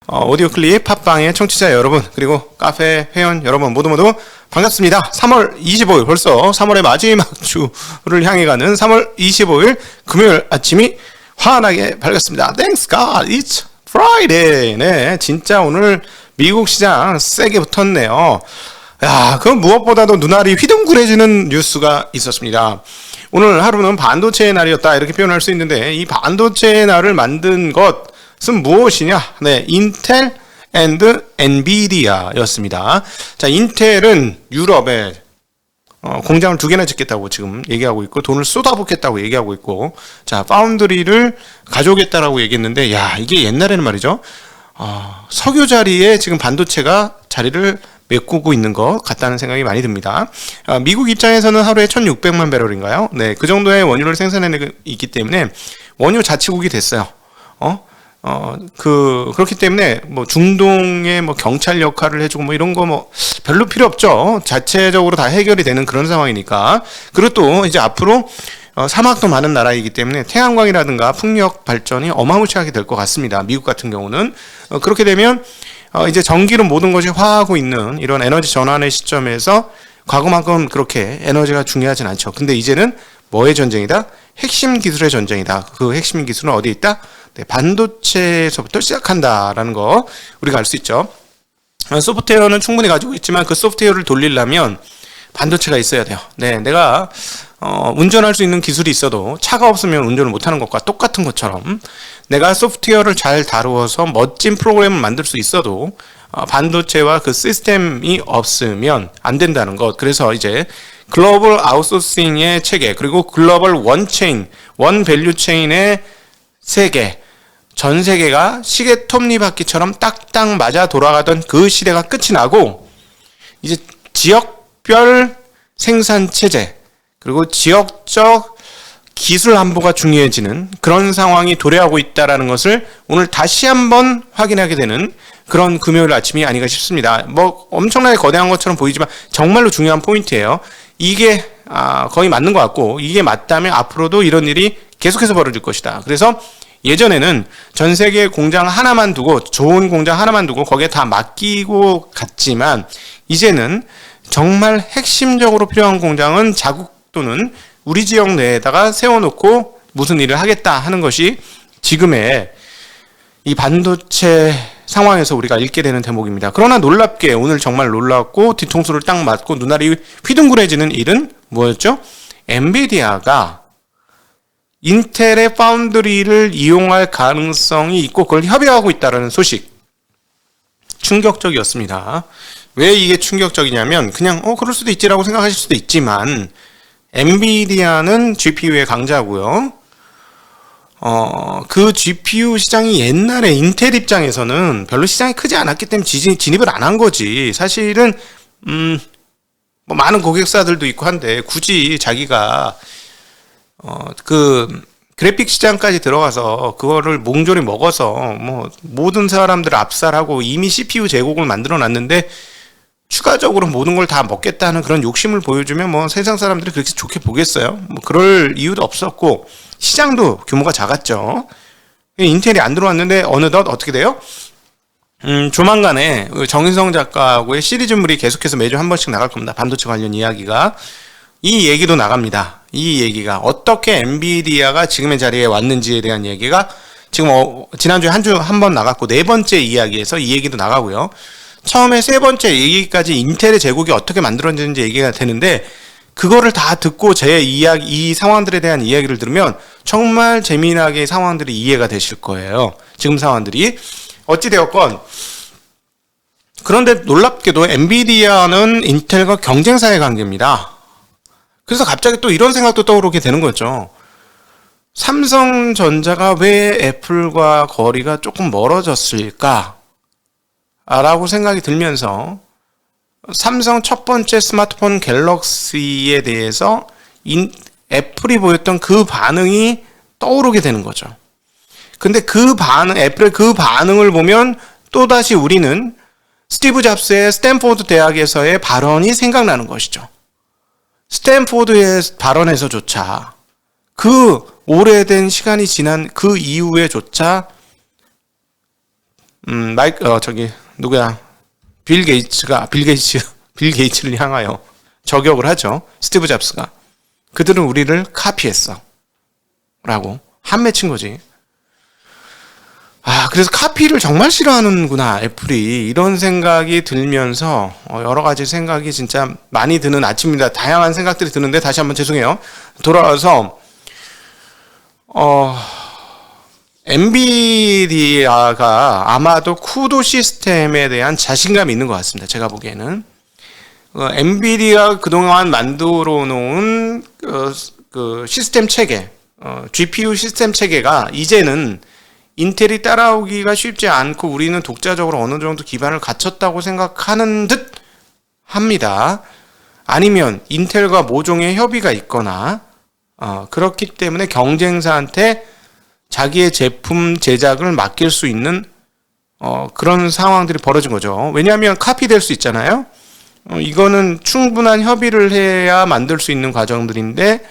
오디오 클립 팟빵의 청취자 여러분, 그리고 카페 회원 여러분 모두 반갑습니다. 3월 25일, 벌써 3월의 마지막 주를 향해 가는 3월 25일 금요일 아침이 환하게 밝았습니다. Thanks God, it's Friday. 네, 진짜 오늘 미국 시장 세게 붙었네요. 야, 그 무엇보다도 눈알이 휘둥그레지는 뉴스가 있었습니다. 오늘 하루는 반도체의 날이었다, 이렇게 표현할 수 있는데, 이 반도체의 날을 만든 것은 무엇이냐? 네, 인텔 앤드 엔비디아였습니다. 자, 인텔은 유럽에 공장을 2개나 짓겠다고 지금 얘기하고 있고, 돈을 쏟아붓겠다고 얘기하고 있고, 자, 파운드리를 가져오겠다라고 얘기했는데, 야, 이게 옛날에는 말이죠, 석유 자리에 지금 반도체가 자리를 메꾸고 있는 것 같다는 생각이 많이 듭니다. 미국 입장에서는 하루에 1600만 배럴인가요? 네, 그 정도의 원유를 생산해내고 있기 때문에 원유 자치국이 됐어요. 그렇기 때문에 뭐 중동의 뭐 경찰 역할을 해주고 뭐 이런 거 뭐 별로 필요 없죠. 자체적으로 다 해결이 되는 그런 상황이니까. 그리고 또 이제 앞으로 사막도 많은 나라이기 때문에 태양광이라든가 풍력 발전이 어마무시하게 될 것 같습니다. 미국 같은 경우는. 그렇게 되면 이제 전기로 모든 것이 화하고 있는 이런 에너지 전환의 시점에서 과거만큼 그렇게 에너지가 중요하진 않죠. 근데 이제는 뭐의 전쟁이다? 핵심 기술의 전쟁이다. 그 핵심 기술은 어디에 있다? 네, 반도체에서부터 시작한다라는 거 우리가 알 수 있죠. 소프트웨어는 충분히 가지고 있지만 그 소프트웨어를 돌리려면 반도체가 있어야 돼요. 네, 내가 운전할 수 있는 기술이 있어도 차가 없으면 운전을 못하는 것과 똑같은 것처럼, 내가 소프트웨어를 잘 다루어서 멋진 프로그램을 만들 수 있어도 반도체와 그 시스템이 없으면 안 된다는 것. 그래서 이제 글로벌 아웃소싱의 체계, 그리고 글로벌 원체인, 원 밸류 체인의 세계, 전 세계가 시계 톱니바퀴처럼 딱딱 맞아 돌아가던 그 시대가 끝이 나고, 이제 지역별 생산 체제, 그리고 지역적 기술 안보가 중요해지는 그런 상황이 도래하고 있다는 것을 오늘 다시 한번 확인하게 되는 그런 금요일 아침이 아닌가 싶습니다. 뭐 엄청나게 거대한 것처럼 보이지만 정말로 중요한 포인트예요. 이게 거의 맞는 것 같고, 이게 맞다면 앞으로도 이런 일이 계속해서 벌어질 것이다. 그래서 예전에는 전 세계 공장 하나만 두고, 좋은 공장 하나만 두고 거기에 다 맡기고 갔지만, 이제는 정말 핵심적으로 필요한 공장은 자국 또는 우리 지역 내에다가 세워놓고 무슨 일을 하겠다 하는 것이 지금의 이 반도체 상황에서 우리가 읽게 되는 대목입니다. 그러나 놀랍게 오늘 정말 놀랍고 뒤통수를 딱 맞고 눈알이 휘둥그레지는 일은 뭐였죠? 엔비디아가 인텔의 파운드리를 이용할 가능성이 있고 그걸 협의하고 있다는 소식. 충격적이었습니다. 왜 이게 충격적이냐면, 그냥 그럴 수도 있지라고 생각하실 수도 있지만, 엔비디아는 GPU의 강자고요. 그 GPU 시장이 옛날에 인텔 입장에서는 별로 시장이 크지 않았기 때문에 진입을 안 한 거지. 사실은 뭐 많은 고객사들도 있고 한데, 굳이 자기가 그 그래픽 시장까지 들어가서 그거를 몽졸이 먹어서 뭐 모든 사람들을 압살하고 이미 CPU 제국을 만들어 놨는데 추가적으로 모든 걸 다 먹겠다는 그런 욕심을 보여주면 뭐 세상 사람들이 그렇게 좋게 보겠어요? 뭐 그럴 이유도 없었고, 시장도 규모가 작았죠. 인텔이 안 들어왔는데 어느덧 어떻게 돼요? 조만간에 정인성 작가하고의 시리즈물이 계속해서 매주 한 번씩 나갈 겁니다. 반도체 관련 이야기가. 이 얘기도 나갑니다. 이 얘기가 어떻게 엔비디아가 지금의 자리에 왔는지에 대한 얘기가 지금 지난주에 한 번 나갔고, 4번째 이야기에서 이 얘기도 나가고요. 처음에 3번째 얘기까지 인텔의 제국이 어떻게 만들어지는지 얘기가 되는데, 그거를 다 듣고 이 상황들에 대한 이야기를 들으면 정말 재미나게 상황들이 이해가 되실 거예요. 지금 상황들이. 어찌되었건, 그런데 놀랍게도 엔비디아는 인텔과 경쟁사의 관계입니다. 그래서 갑자기 또 이런 생각도 떠오르게 되는 거죠. 삼성전자가 왜 애플과 거리가 조금 멀어졌을까? 라고 생각이 들면서, 삼성 첫 번째 스마트폰 갤럭시에 대해서 애플이 보였던 그 반응이 떠오르게 되는 거죠. 근데 애플의 그 반응을 보면 또다시 우리는 스티브 잡스의 스탠포드 대학에서의 발언이 생각나는 것이죠. 스탠포드의 발언에서조차, 그 오래된 시간이 지난 그 이후에조차 누구야? 빌 게이츠를 향하여 저격을 하죠. 스티브 잡스가. 그들은 우리를 카피했어. 라고 한 맺힌 거지. 그래서 카피를 정말 싫어하는구나, 애플이. 이런 생각이 들면서, 여러 가지 생각이 진짜 많이 드는 아침입니다. 다양한 생각들이 드는데, 다시 한번 죄송해요. 돌아와서, 엔비디아가 아마도 쿠도 시스템에 대한 자신감이 있는 것 같습니다. 제가 보기에는. 엔비디아가 그동안 만들어 놓은 그 시스템 체계, GPU 시스템 체계가 이제는 인텔이 따라오기가 쉽지 않고 우리는 독자적으로 어느 정도 기반을 갖췄다고 생각하는 듯 합니다. 아니면 인텔과 모종의 협의가 있거나 그렇기 때문에 경쟁사한테 자기의 제품 제작을 맡길 수 있는 그런 상황들이 벌어진 거죠. 왜냐하면 카피될 수 있잖아요. 이거는 충분한 협의를 해야 만들 수 있는 과정들인데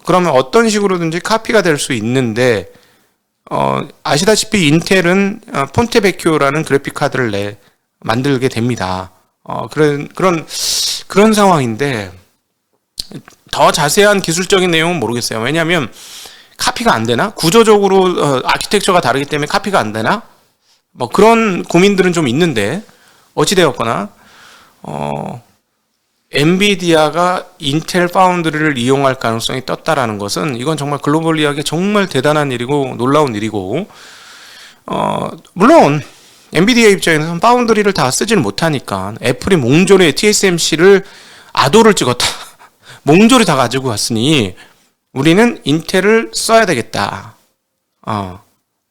그러면 어떤 식으로든지 카피가 될 수 있는데 아시다시피 인텔은 폰테베키오라는 그래픽 카드를 만들게 됩니다. 그런 상황인데 더 자세한 기술적인 내용은 모르겠어요. 왜냐하면 카피가 안 되나? 구조적으로 아키텍처가 다르기 때문에 카피가 안 되나? 뭐 그런 고민들은 좀 있는데 어찌되었거나 엔비디아가 인텔 파운드리를 이용할 가능성이 떴다라는 것은 이건 정말 글로벌리하게 정말 대단한 일이고 놀라운 일이고 물론 엔비디아 입장에서는 파운드리를 다 쓰지는 못하니까 애플이 몽졸에 TSMC를 아도를 찍었다. 몽졸이 다 가지고 왔으니 우리는 인텔을 써야 되겠다.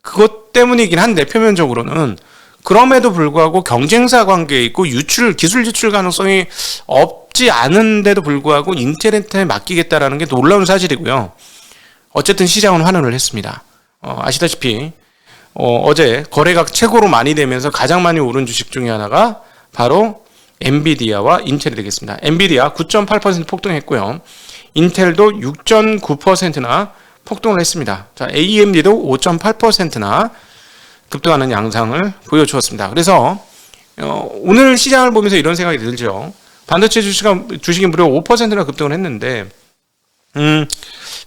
그것 때문이긴 한데 표면적으로는 그럼에도 불구하고 경쟁사 관계에 있고 기술 유출 가능성이 없지 않은데도 불구하고 인텔한테 맡기겠다라는 게 놀라운 사실이고요. 어쨌든 시장은 환원을 했습니다. 아시다시피 어제 거래가 최고로 많이 되면서 가장 많이 오른 주식 중에 하나가 바로 엔비디아와 인텔이 되겠습니다. 엔비디아 9.8% 폭등했고요. 인텔도 6.9%나 폭등을 했습니다. 자, AMD도 5.8%나 급등하는 양상을 보여주었습니다. 그래서 오늘 시장을 보면서 이런 생각이 들죠. 반도체 주식이 무려 5%나 급등을 했는데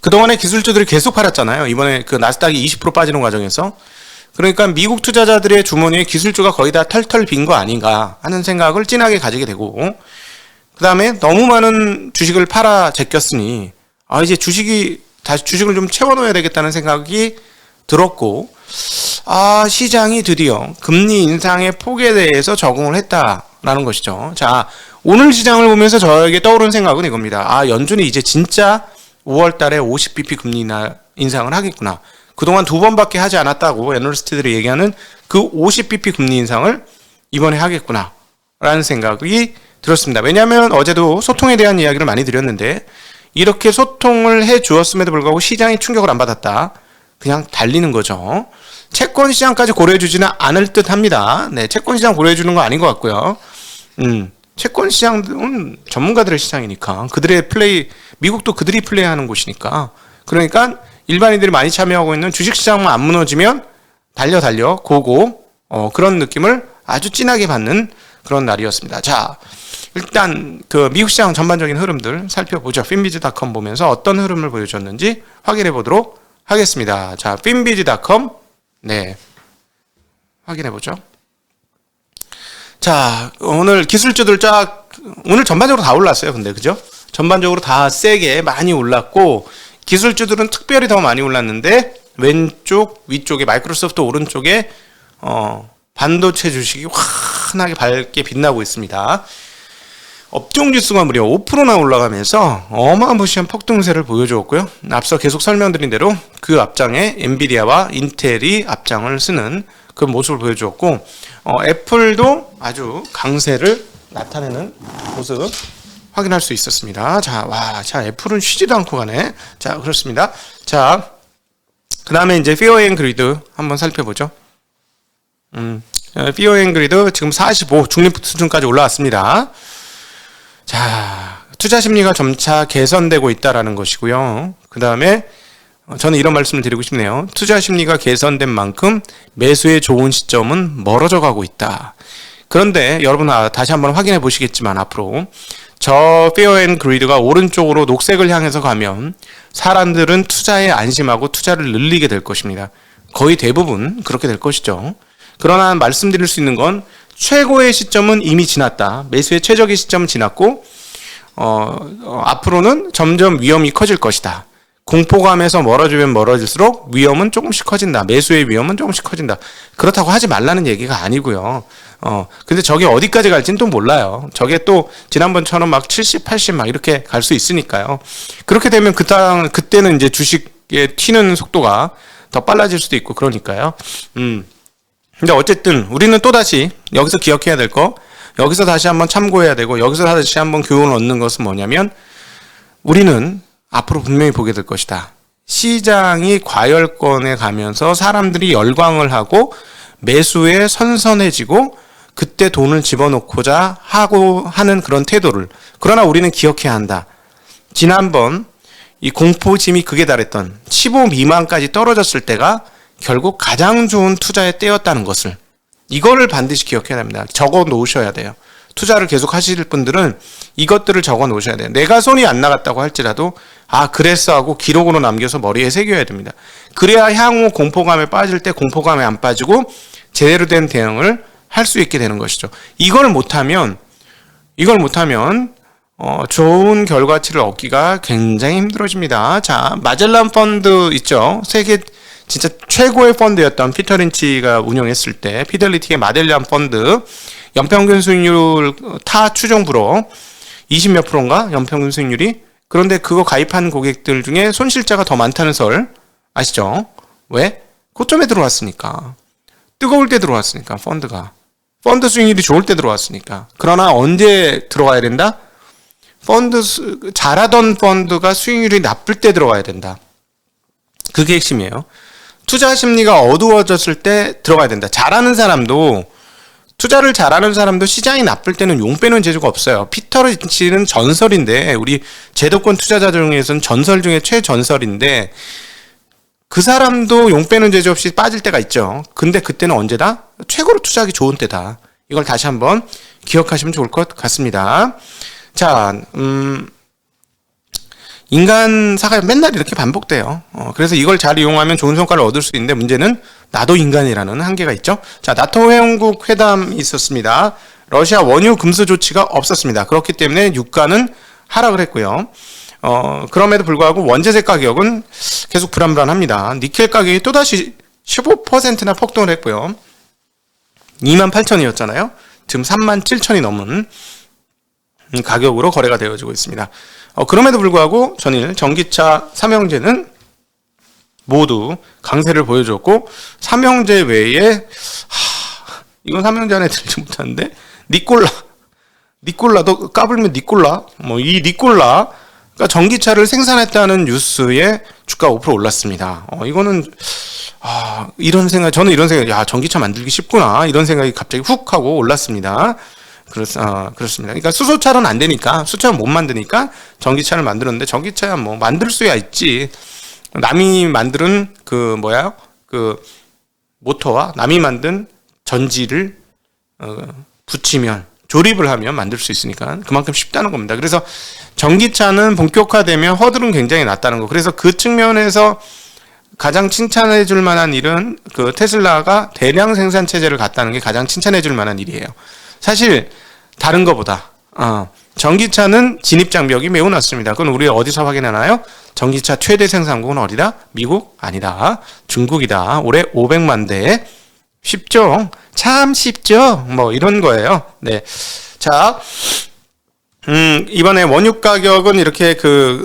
그동안에 기술주들이 계속 팔았잖아요. 이번에 그 나스닥이 20% 빠지는 과정에서. 그러니까 미국 투자자들의 주머니에 기술주가 거의 다 털털 빈 거 아닌가 하는 생각을 진하게 가지게 되고 그 다음에 너무 많은 주식을 팔아 제꼈으니 이제 다시 주식을 좀 채워넣어야 되겠다는 생각이 들었고 시장이 드디어 금리 인상의 폭에 대해서 적응을 했다라는 것이죠. 자, 오늘 시장을 보면서 저에게 떠오른 생각은 이겁니다. 연준이 이제 진짜 5월 달에 50bp 금리 인상을 하겠구나. 그동안 2번밖에 하지 않았다고 애널리스트들이 얘기하는 그 50bp 금리 인상을 이번에 하겠구나 라는 생각이 들었습니다. 왜냐하면 어제도 소통에 대한 이야기를 많이 드렸는데 이렇게 소통을 해 주었음에도 불구하고 시장이 충격을 안 받았다. 그냥 달리는 거죠. 채권 시장까지 고려해 주지는 않을 듯 합니다. 네, 채권 시장 고려해 주는 거 아닌 것 같고요. 채권 시장은 전문가들의 시장이니까 그들의 플레이, 미국도 그들이 플레이하는 곳이니까 그러니까 일반인들이 많이 참여하고 있는 주식 시장만 안 무너지면 달려 고고 그런 느낌을 아주 진하게 받는 그런 날이었습니다. 자, 일단 그 미국 시장 전반적인 흐름들 살펴보죠. finbiz.com 보면서 어떤 흐름을 보여줬는지 확인해 보도록 하겠습니다. 자, finbiz.com 네, 확인해 보죠. 자, 오늘 기술주들 오늘 전반적으로 다 올랐어요. 근데 그죠? 전반적으로 다 세게 많이 올랐고 기술주들은 특별히 더 많이 올랐는데 왼쪽 위쪽에 마이크로소프트 오른쪽에 반도체 주식이 환하게 밝게 빛나고 있습니다. 업종 지수가 무려 5%나 올라가면서 어마무시한 폭등세를 보여주었고요. 앞서 계속 설명드린 대로 그 앞장에 엔비디아와 인텔이 앞장을 쓰는 그 모습을 보여주었고 애플도 아주 강세를 나타내는 모습 확인할 수 있었습니다. 자, 애플은 쉬지도 않고 가네. 자, 그렇습니다. 자, 그 다음에 이제 피어 앤 그리드 한번 살펴보죠. 피어 앤 그리드 지금 45 중립 수준까지 올라왔습니다. 자, 투자 심리가 점차 개선되고 있다라는 것이고요. 그 다음에 저는 이런 말씀을 드리고 싶네요. 투자 심리가 개선된 만큼 매수의 좋은 시점은 멀어져 가고 있다. 그런데 여러분 다시 한번 확인해 보시겠지만 앞으로 저 페어 앤 그리드가 오른쪽으로 녹색을 향해서 가면 사람들은 투자에 안심하고 투자를 늘리게 될 것입니다. 거의 대부분 그렇게 될 것이죠. 그러나 말씀드릴 수 있는 건 최고의 시점은 이미 지났다. 매수의 최적의 시점은 지났고 앞으로는 점점 위험이 커질 것이다. 공포감에서 멀어지면 멀어질수록 위험은 조금씩 커진다. 매수의 위험은 조금씩 커진다. 그렇다고 하지 말라는 얘기가 아니고요. 근데 저게 어디까지 갈지는 또 몰라요. 저게 또 지난번처럼 막 70, 80 막 이렇게 갈 수 있으니까요. 그렇게 되면 그때는 이제 주식에 튀는 속도가 더 빨라질 수도 있고 그러니까요. 근데 어쨌든 우리는 또다시 여기서 기억해야 될 거, 여기서 다시 한번 참고해야 되고 여기서 다시 한번 교훈을 얻는 것은 뭐냐면 우리는 앞으로 분명히 보게 될 것이다. 시장이 과열권에 가면서 사람들이 열광을 하고 매수에 선선해지고 그때 돈을 집어넣고자 하는 그런 태도를. 그러나 우리는 기억해야 한다. 지난번 이 공포심이 극에 달했던 15 미만까지 떨어졌을 때가 결국 가장 좋은 투자의 때였다는 것을. 이거를 반드시 기억해야 합니다. 적어 놓으셔야 돼요. 투자를 계속 하실 분들은 이것들을 적어 놓으셔야 돼요. 내가 손이 안 나갔다고 할지라도 그랬어 하고 기록으로 남겨서 머리에 새겨야 됩니다. 그래야 향후 공포감에 빠질 때 공포감에 안 빠지고 제대로 된 대응을 할 수 있게 되는 것이죠. 이걸 못하면 좋은 결과치를 얻기가 굉장히 힘들어집니다. 자, 마젤란 펀드 있죠. 세계 진짜 최고의 펀드였던 피터 린치가 운영했을 때 피델리티의 마젤란 펀드 연평균 수익률 타 추정부로 20몇 %인가 연평균 수익률이. 그런데 그거 가입한 고객들 중에 손실자가 더 많다는 설 아시죠? 왜? 고점에 들어왔으니까. 뜨거울 때 들어왔으니까 펀드 수익률이 좋을 때 들어왔으니까. 그러나 언제 들어가야 된다? 잘하던 펀드가 수익률이 나쁠 때 들어가야 된다. 그게 핵심이에요. 투자 심리가 어두워졌을 때 들어가야 된다. 투자를 잘하는 사람도 시장이 나쁠 때는 용 빼는 재주가 없어요. 피터 린치는 전설인데, 우리 제도권 투자자 중에서는 전설 중에 최전설인데, 그 사람도 용 빼는 재주 없이 빠질 때가 있죠. 근데 그때는 언제다? 최고로 투자하기 좋은 때다. 이걸 다시 한번 기억하시면 좋을 것 같습니다. 자, 인간사가 맨날 이렇게 반복돼요. 그래서 이걸 잘 이용하면 좋은 성과를 얻을 수 있는데 문제는 나도 인간이라는 한계가 있죠. 자, 나토 회원국 회담이 있었습니다. 러시아 원유 금수 조치가 없었습니다. 그렇기 때문에 유가는 하락을 했고요. 그럼에도 불구하고 원재재 가격은 계속 불안불안합니다. 니켈 가격이 또다시 15%나 폭등을 했고요. 28,000이었잖아요. 지금 37,000이 넘은 가격으로 거래가 되어지고 있습니다. 그럼에도 불구하고 전일 전기차 삼형제는 모두 강세를 보여줬고, 삼형제 외에 이건 삼형제 안에 들지 못하는데 니콜라도 까불면 니콜라, 이 니콜라가 전기차를 생산했다는 뉴스에 주가가 5% 올랐습니다. 이거는 저는 이런 생각, 전기차 만들기 쉽구나 이런 생각이 갑자기 훅 하고 올랐습니다. 그렇습니다. 그러니까 수소차는 안 되니까, 수소차는 못 만드니까 전기차를 만들었는데, 전기차야 뭐 만들 수야 있지. 남이 만드는 그 모터와 남이 만든 전지를 붙이면, 조립을 하면 만들 수 있으니까 그만큼 쉽다는 겁니다. 그래서 전기차는 본격화되면 허들은 굉장히 낮다는 거. 그래서 그 측면에서 가장 칭찬해 줄 만한 일은 그 테슬라가 대량 생산 체제를 갖다는 게 가장 칭찬해 줄 만한 일이에요. 사실 다른 거보다 전기차는 진입 장벽이 매우 낮습니다. 그건 우리 어디서 확인하나요? 전기차 최대 생산국은 어디다? 미국? 아니다. 중국이다. 올해 500만 대. 쉽죠? 참 쉽죠? 이런 거예요. 네. 자, 이번에 원유 가격은 이렇게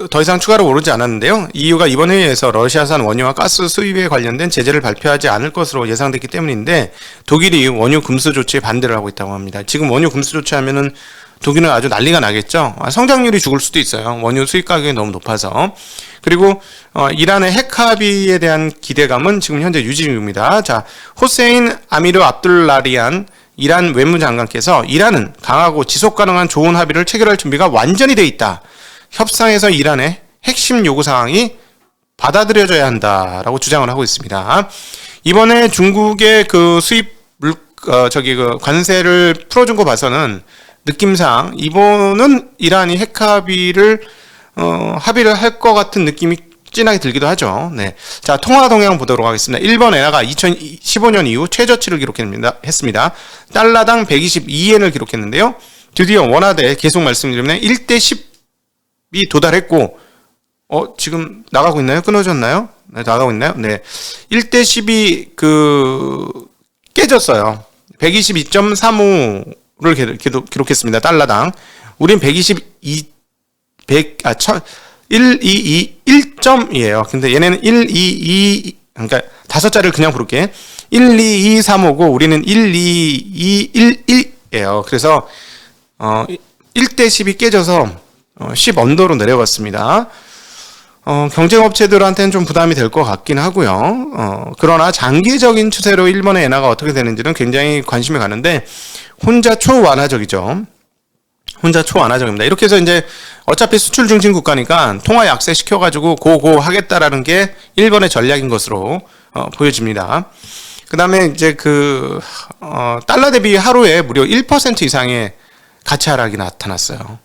더 이상 추가로 오르지 않았는데요. EU가 이번 회의에서 러시아산 원유와 가스 수입에 관련된 제재를 발표하지 않을 것으로 예상됐기 때문인데, 독일이 원유 금수 조치에 반대를 하고 있다고 합니다. 지금 원유 금수 조치하면은 독일은 아주 난리가 나겠죠. 성장률이 죽을 수도 있어요. 원유 수입 가격이 너무 높아서. 그리고 이란의 핵 합의에 대한 기대감은 지금 현재 유지 중입니다. 자, 호세인 아미르 압둘라리안 이란 외무장관께서 이란은 강하고 지속가능한 좋은 합의를 체결할 준비가 완전히 돼 있다. 협상에서 이란의 핵심 요구사항이 받아들여져야 한다라고 주장을 하고 있습니다. 이번에 중국의 그 수입 그 관세를 풀어준 거 봐서는 느낌상 이번은 이란이 핵 합의를 할 것 같은 느낌이 진하게 들기도 하죠. 네. 자, 통화 동향 보도록 하겠습니다. 1번 엔화가 2015년 이후 최저치를 기록했습니다. 달러당 122엔을 기록했는데요. 드디어 원화대 계속 말씀드리면 1대 10이 도달했고, 지금 나가고 있나요? 끊어졌나요? 네, 나가고 있나요? 네. 1대 10이 깨졌어요. 122.35를 기록했습니다. 달러당. 우린 1.2이에요. 근데 얘네는 그러니까 5자리를 그냥 부를게. 12235고 우리는 12211이에요. 그래서 1대 10이 깨져서 10 언더로 내려갔습니다. 경쟁업체들한테는 좀 부담이 될 것 같긴 하고요. 그러나 장기적인 추세로 일본의 엔화가 어떻게 되는지는 굉장히 관심이 가는데 혼자 초완화적이죠. 혼자 초완화적입니다. 이렇게 해서 이제 어차피 수출 중심 국가니까 통화 약세 시켜가지고 고고 하겠다라는 게 일본의 전략인 것으로 보여집니다. 그 다음에 이제 달러 대비 하루에 무려 1% 이상의 가치 하락이 나타났어요.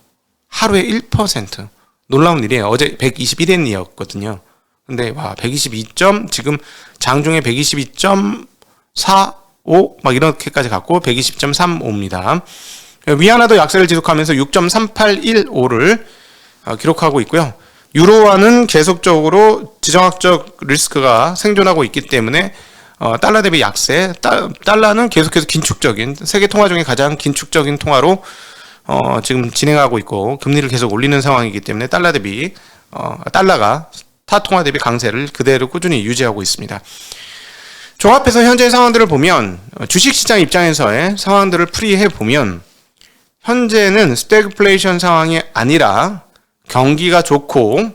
하루에 1%. 놀라운 일이에요. 어제 121엔이었거든요. 근데 와, 122점, 지금 장중에 122.45 막 이렇게까지 갔고 120.35입니다. 위안화도 약세를 지속하면서 6.3815를 기록하고 있고요. 유로화는 계속적으로 지정학적 리스크가 생존하고 있기 때문에 달러 대비 약세, 달러는 계속해서 긴축적인, 세계 통화 중에 가장 긴축적인 통화로 지금 진행하고 있고 금리를 계속 올리는 상황이기 때문에 달러 대비 달러가 타 통화 대비 강세를 그대로 꾸준히 유지하고 있습니다. 종합해서 현재 상황들을 보면 주식시장 입장에서의 상황들을 풀이해 보면 현재는 스태그플레이션 상황이 아니라 경기가 좋고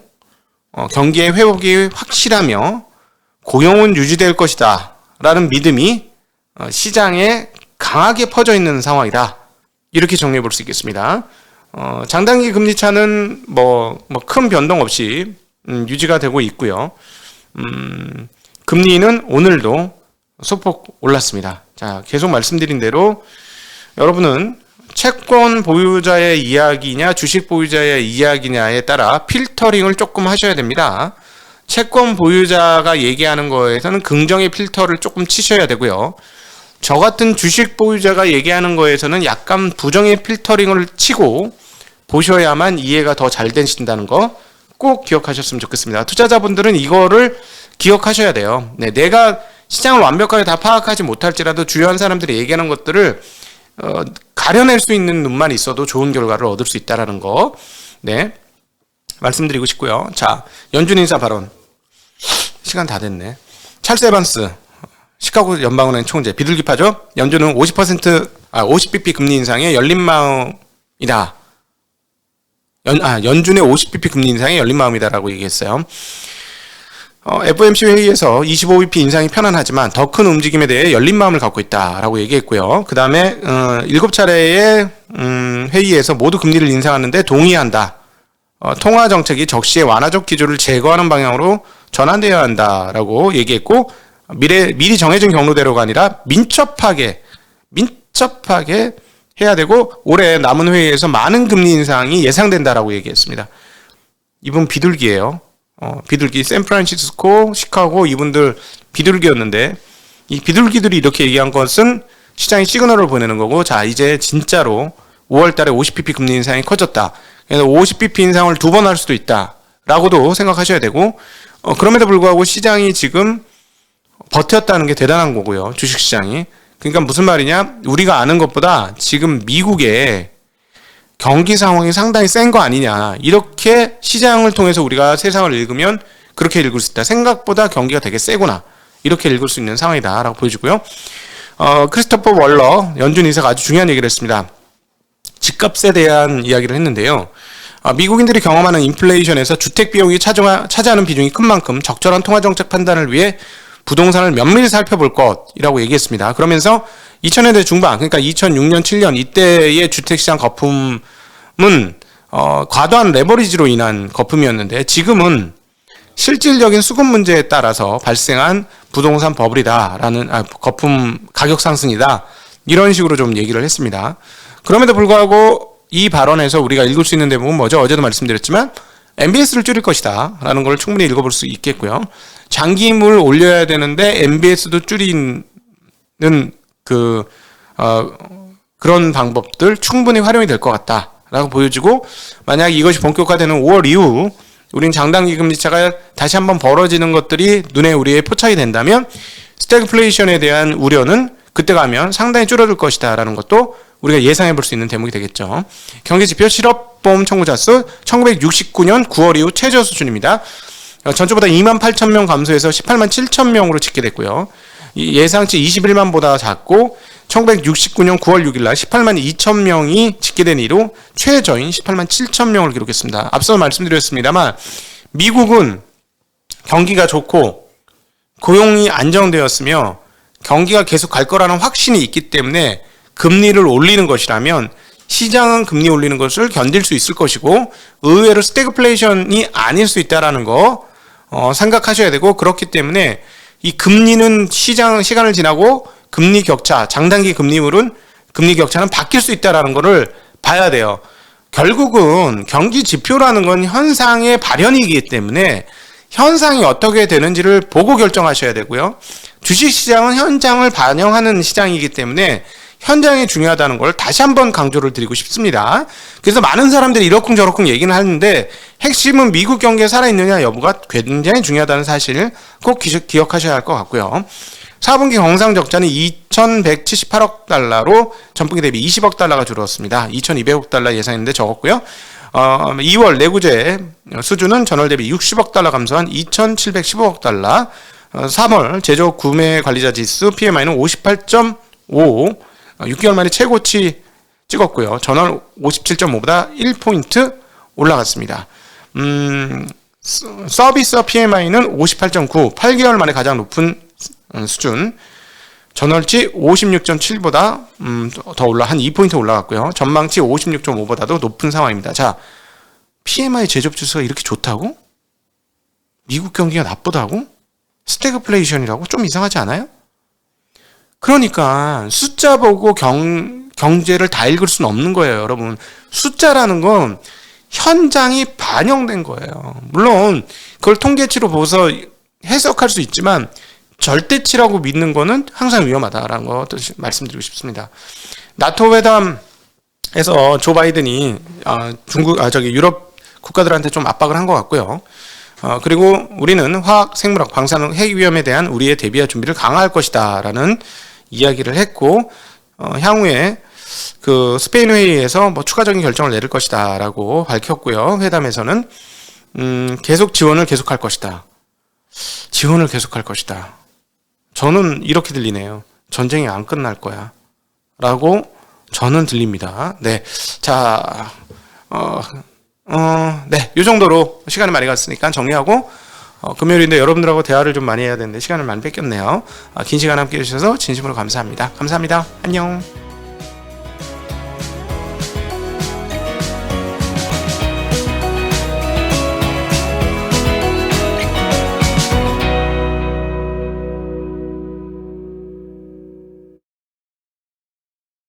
경기의 회복이 확실하며 고용은 유지될 것이다 라는 믿음이 시장에 강하게 퍼져 있는 상황이다. 이렇게 정리해 볼 수 있겠습니다. 장단기 금리 차는 큰 변동 없이 유지가 되고 있고요. 금리는 오늘도 소폭 올랐습니다. 자, 계속 말씀드린 대로 여러분은 채권 보유자의 이야기냐 주식 보유자의 이야기냐에 따라 필터링을 조금 하셔야 됩니다. 채권 보유자가 얘기하는 거에서는 긍정의 필터를 조금 치셔야 되고요. 저 같은 주식 보유자가 얘기하는 거에서는 약간 부정의 필터링을 치고 보셔야만 이해가 더 잘 되신다는 거 꼭 기억하셨으면 좋겠습니다. 투자자분들은 이거를 기억하셔야 돼요. 네, 내가 시장을 완벽하게 다 파악하지 못할지라도 주요한 사람들이 얘기하는 것들을 가려낼 수 있는 눈만 있어도 좋은 결과를 얻을 수 있다는 거, 네, 말씀드리고 싶고요. 자, 연준 인사 발언. 시간 다 됐네. 찰스 에반스 시카고 연방은행 총재, 비둘기파죠. 연준은 50bp 금리 인상에 열린 마음이다. 연준의 50bp 금리 인상에 열린 마음이다라고 얘기했어요. FOMC 회의에서 25bp 인상이 편안하지만 더 큰 움직임에 대해 열린 마음을 갖고 있다라고 얘기했고요. 그 다음에 7차례의 회의에서 모두 금리를 인상하는데 동의한다. 통화 정책이 적시의 완화적 기조를 제거하는 방향으로 전환되어야 한다라고 얘기했고, 미리 정해진 경로대로가 아니라 민첩하게 해야 되고, 올해 남은 회의에서 많은 금리 인상이 예상된다라고 얘기했습니다. 이분 비둘기예요. 비둘기, 샌프란시스코, 시카고, 이분들 비둘기였는데, 이 비둘기들이 이렇게 얘기한 것은 시장에 시그널을 보내는 거고, 자, 이제 진짜로 5월 달에 50bp 금리 인상이 커졌다. 그래서 50bp 인상을 2번 할 수도 있다 라고도 생각하셔야 되고, 그럼에도 불구하고 시장이 지금 버텼다는 게 대단한 거고요. 주식시장이. 그러니까 무슨 말이냐, 우리가 아는 것보다 지금 미국의 경기 상황이 상당히 센 거 아니냐, 이렇게 시장을 통해서 우리가 세상을 읽으면 그렇게 읽을 수 있다. 생각보다 경기가 되게 세구나, 이렇게 읽을 수 있는 상황이다 라고 보여지고요. 크리스토퍼 월러 연준 이사가 아주 중요한 얘기를 했습니다. 집값에 대한 이야기를 했는데요. 미국인들이 경험하는 인플레이션에서 주택 비용이 차지하는 비중이 큰 만큼 적절한 통화정책 판단을 위해 부동산을 면밀히 살펴볼 것이라고 얘기했습니다. 그러면서 2000년대 중반, 그러니까 2006년, 7년 이때의 주택시장 거품은 과도한 레버리지로 인한 거품이었는데, 지금은 실질적인 수급 문제에 따라서 발생한 부동산 버블이다라는 거품 가격 상승이다 이런 식으로 좀 얘기를 했습니다. 그럼에도 불구하고 이 발언에서 우리가 읽을 수 있는 대목은 뭐죠? 어제도 말씀드렸지만 MBS를 줄일 것이다 라는 걸 충분히 읽어볼 수 있겠고요. 장기임을 올려야 되는데 MBS도 줄이는 그런 방법들 충분히 활용이 될 것 같다라고 보여지고, 만약 이것이 본격화되는 5월 이후 우린 장단기 금리차가 다시 한번 벌어지는 것들이 눈에 우리의 포착이 된다면 스태그플레이션에 대한 우려는 그때 가면 상당히 줄어들 것이다 라는 것도 우리가 예상해 볼 수 있는 대목이 되겠죠. 경제지표 실업보험 청구자 수 1969년 9월 이후 최저 수준입니다. 전주보다 28,000명 감소해서 18만 7,000명으로 집계됐고요. 예상치 21만보다 작고 1969년 9월 6일날 18만 2,000명이 집계된 이후 최저인 18만 7,000명을 기록했습니다. 앞서 말씀드렸습니다만 미국은 경기가 좋고 고용이 안정되었으며 경기가 계속 갈 거라는 확신이 있기 때문에 금리를 올리는 것이라면 시장은 금리 올리는 것을 견딜 수 있을 것이고, 의외로 스태그플레이션이 아닐 수 있다는 거 생각하셔야 되고, 그렇기 때문에 이 금리는 시간을 지나고 금리 격차, 장단기 금리 격차는 바뀔 수 있다는 거를 봐야 돼요. 결국은 경기 지표라는 건 현상의 발현이기 때문에 현상이 어떻게 되는지를 보고 결정하셔야 되고요. 주식시장은 현장을 반영하는 시장이기 때문에 현장이 중요하다는 걸 다시 한번 강조를 드리고 싶습니다. 그래서 많은 사람들이 이러쿵저러쿵 얘기는 하는데 핵심은 미국 경기에 살아있느냐 여부가 굉장히 중요하다는 사실 꼭 기억하셔야 할 것 같고요. 4분기 경상적자는 2,178억 달러로 전분기 대비 20억 달러가 줄었습니다. 2,200억 달러 예상했는데 적었고요. 2월 내구재 수준은 전월 대비 60억 달러 감소한 2,715억 달러. 3월 제조 구매 관리자 지수 PMI는 58.5, 6개월 만에 최고치 찍었고요. 전월 57.5보다 1포인트 올라갔습니다. 서비스 PMI는 58.9, 8개월 만에 가장 높은 수준. 전월치 56.7보다 더 한 2포인트 올라갔고요. 전망치 56.5보다도 높은 상황입니다. 자, PMI 제조지수가 이렇게 좋다고? 미국 경기가 나쁘다고? 스태그플레이션이라고? 좀 이상하지 않아요? 그러니까 숫자 보고 경제를 다 읽을 수는 없는 거예요, 여러분. 숫자라는 건 현장이 반영된 거예요. 물론 그걸 통계치로 보고서 해석할 수 있지만 절대치라고 믿는 거는 항상 위험하다라는 거 말씀드리고 싶습니다. 나토 회담에서 조 바이든이 유럽 국가들한테 좀 압박을 한 것 같고요. 그리고 우리는 화학, 생물학, 방사능, 핵 위험에 대한 우리의 대비와 준비를 강화할 것이다라는 이야기를 했고, 향후에 그 스페인 회의에서 뭐 추가적인 결정을 내릴 것이다라고 밝혔고요. 회담에서는 계속 지원을 계속할 것이다. 지원을 계속할 것이다. 저는 이렇게 들리네요. 전쟁이 안 끝날 거야. 라고 저는 들립니다. 네. 자, 네. 이 정도로 시간이 많이 갔으니까 정리하고, 금요일인데 여러분들하고 대화를 좀 많이 해야 되는데 시간을 많이 뺏겼네요. 긴 시간 함께 해주셔서 진심으로 감사합니다. 감사합니다. 안녕.